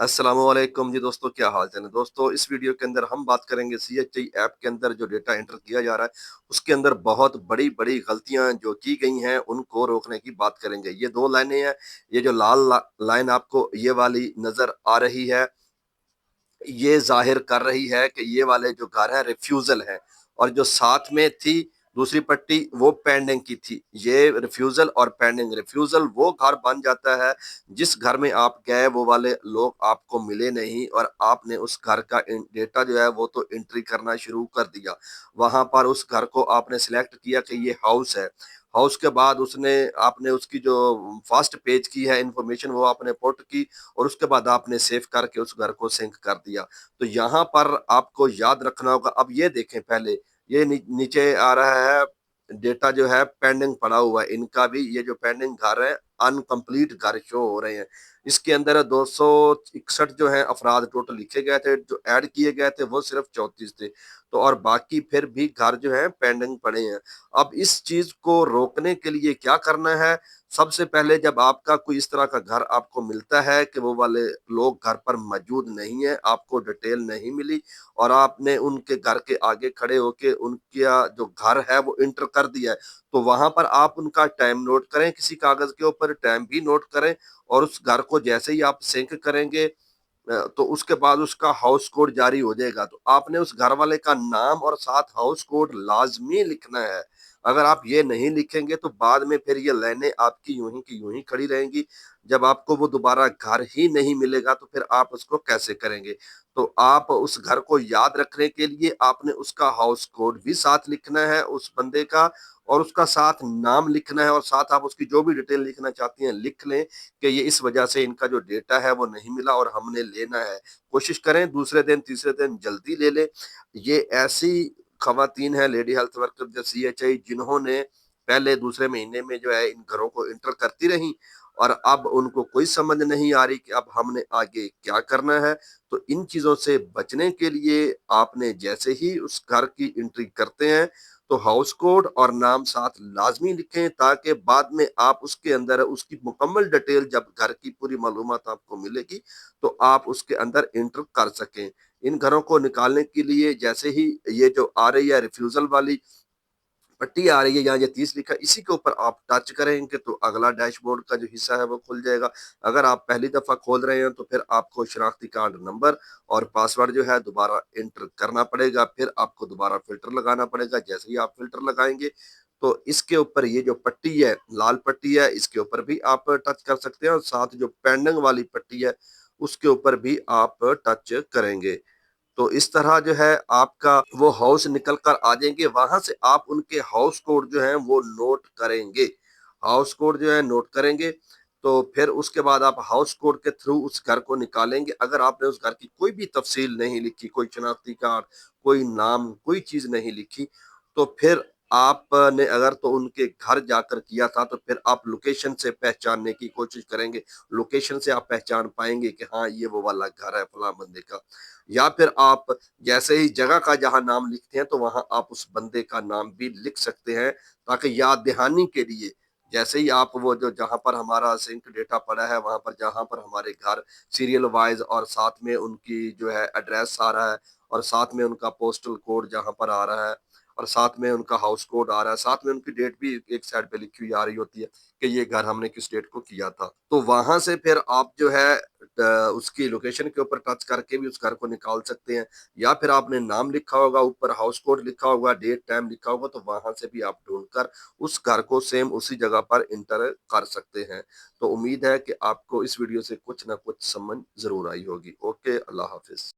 अस्सलामुअलैकुम जी दोस्तों, क्या हाल चाल है दोस्तों। इस वीडियो के अंदर हम बात करेंगे सीएचई ऐप के अंदर जो डेटा एंटर किया जा रहा है उसके अंदर बहुत बड़ी बड़ी गलतियां जो की गई हैं उनको रोकने की बात करेंगे। ये दो लाइनें हैं। ये जो लाइन आपको ये वाली नजर आ रही है, ये जाहिर कर रही है कि ये वाले जो घर है रिफ्यूजल है, और जो साथ में थी दूसरी पट्टी वो पेंडिंग की थी। ये रिफ्यूजल और पेंडिंग, रिफ्यूजल वो घर बन जाता है जिस घर में आप गए वो वाले लोग आपको मिले नहीं और आपने उस घर का डेटा जो है वो तो एंट्री करना शुरू कर दिया। वहां पर उस घर को आपने सिलेक्ट किया कि ये हाउस है। हाउस के बाद उसने आपने उसकी जो फर्स्ट पेज की है इंफॉर्मेशन वो आपने पुट की, और उसके बाद आपने सेव करके उस घर को सिंक कर दिया। तो यहाँ पर आपको याद रखना होगा। अब ये देखें, पहले ये नीचे आ रहा है डेटा जो है पेंडिंग पड़ा हुआ है इनका भी। ये जो पेंडिंग घर है, अनकंप्लीट घर शो हो रहे हैं। इसके अंदर 261 जो है अफराद टोटल लिखे गए थे, जो ऐड किए गए थे वो सिर्फ 34 थे। तो और बाकी फिर भी घर जो है पेंडिंग पड़े हैं। अब इस चीज को रोकने के लिए क्या करना है? सबसे पहले जब आपका कोई इस तरह का घर आपको मिलता है कि वो वाले लोग घर पर मौजूद नहीं है, आपको डिटेल नहीं मिली, और आपने उनके घर के आगे खड़े होके उनका जो घर है वो इंटर कर दिया है, तो वहां पर आप उनका टाइम नोट करें, किसी कागज के ऊपर टाइम भी नोट करें। और उस घर को जैसे ही आप सिंक करेंगे तो उसके बाद उसका हाउस कोड जारी हो जाएगा। तो आपने उस घर वाले का नाम और साथ हाउस कोड लाजमी लिखना है। अगर आप ये नहीं लिखेंगे तो बाद में फिर ये लाइनें आपकी यूं ही की यूं ही खड़ी रहेंगी। जब आपको वो दोबारा घर ही नहीं मिलेगा तो फिर आप उसको कैसे करेंगे? तो आप उस घर को याद रखने के लिए आपने उसका हाउस कोड भी साथ लिखना है उस बंदे का, और उसका साथ नाम लिखना है, और साथ आप उसकी जो भी डिटेल लिखना चाहती हैं लिख लें कि ये इस वजह से इनका जो डेटा है वो नहीं मिला और हमने लेना है। कोशिश करें दूसरे दिन तीसरे दिन जल्दी ले लें। ये ऐसी खवातीन है लेडी हेल्थ वर्कर जो सीएचआई, जिन्होंने पहले दूसरे महीने में जो है इन घरों को इंटर करती रही, और अब उनको कोई समझ नहीं आ रही कि अब हमने आगे क्या करना है। तो इन चीजों से बचने के लिए आपने जैसे ही उस घर की एंट्री करते हैं तो हाउस कोड और नाम साथ लाजमी लिखें, ताकि बाद में आप उसके अंदर उसकी मुकम्मल डिटेल जब घर की पूरी मालूमात आपको मिलेगी तो आप उसके अंदर इंटर कर सकें। इन घरों को निकालने के लिए जैसे ही ये जो आ रही है रिफ्यूजल वाली पट्टी आ रही है, यहाँ ये 30 लिखा है, इसी के ऊपर आप टच करेंगे तो अगला डैशबोर्ड का जो हिस्सा है वो खुल जाएगा। अगर आप पहली दफा खोल रहे हैं तो फिर आपको शनाख्ती कार्ड नंबर और पासवर्ड जो है दोबारा एंटर करना पड़ेगा। फिर आपको दोबारा फिल्टर लगाना पड़ेगा। जैसे ही आप फिल्टर लगाएंगे तो इसके ऊपर ये जो पट्टी है, लाल पट्टी है, इसके ऊपर भी आप टच कर सकते हैं, और साथ जो पेंडिंग वाली पट्टी है उसके ऊपर भी आप टच करेंगे। तो इस तरह जो है आपका वो हाउस निकल कर आ जाएंगे। वहां से आप उनके हाउस कोड जो है वो नोट करेंगे। हाउस कोड जो है नोट करेंगे तो फिर उसके बाद आप हाउस कोड के थ्रू उस घर को निकालेंगे। अगर आपने उस घर की कोई भी तफसील नहीं लिखी, कोई शनाख्ती कार्ड, कोई नाम, कोई चीज नहीं लिखी, तो फिर आपने अगर तो उनके घर जाकर किया था तो फिर आप लोकेशन से पहचानने की कोशिश करेंगे। लोकेशन से आप पहचान पाएंगे कि हाँ ये वो वाला घर है फला बंदे का। या फिर आप जैसे ही जगह का जहाँ नाम लिखते हैं तो वहां आप उस बंदे का नाम भी लिख सकते हैं, ताकि याद दहानी के लिए जैसे ही आप वो जो जहां पर हमारा सिंक डेटा पड़ा है वहां पर जहां पर हमारे घर सीरियल वाइज और साथ में उनकी जो है एड्रेस आ रहा है, और साथ में उनका पोस्टल कोड जहां पर आ रहा है, और साथ में उनका हाउस कोड आ रहा है, साथ में उनकी डेट भी एक साइड पे लिखी हुई आ रही होती है कि ये घर हमने किस डेट को किया था। तो वहां से फिर आप जो है उसकी लोकेशन के ऊपर टच करके भी उस घर को निकाल सकते हैं। या फिर आपने नाम लिखा होगा, ऊपर हाउस कोड लिखा होगा, डेट टाइम लिखा होगा, तो वहां से भी आप ढूंढकर उस घर को सेम उसी जगह पर इंटर कर सकते हैं। तो उम्मीद है कि आपको इस वीडियो से कुछ ना कुछ समझ जरूर आई होगी। ओके, अल्लाह हाफिज।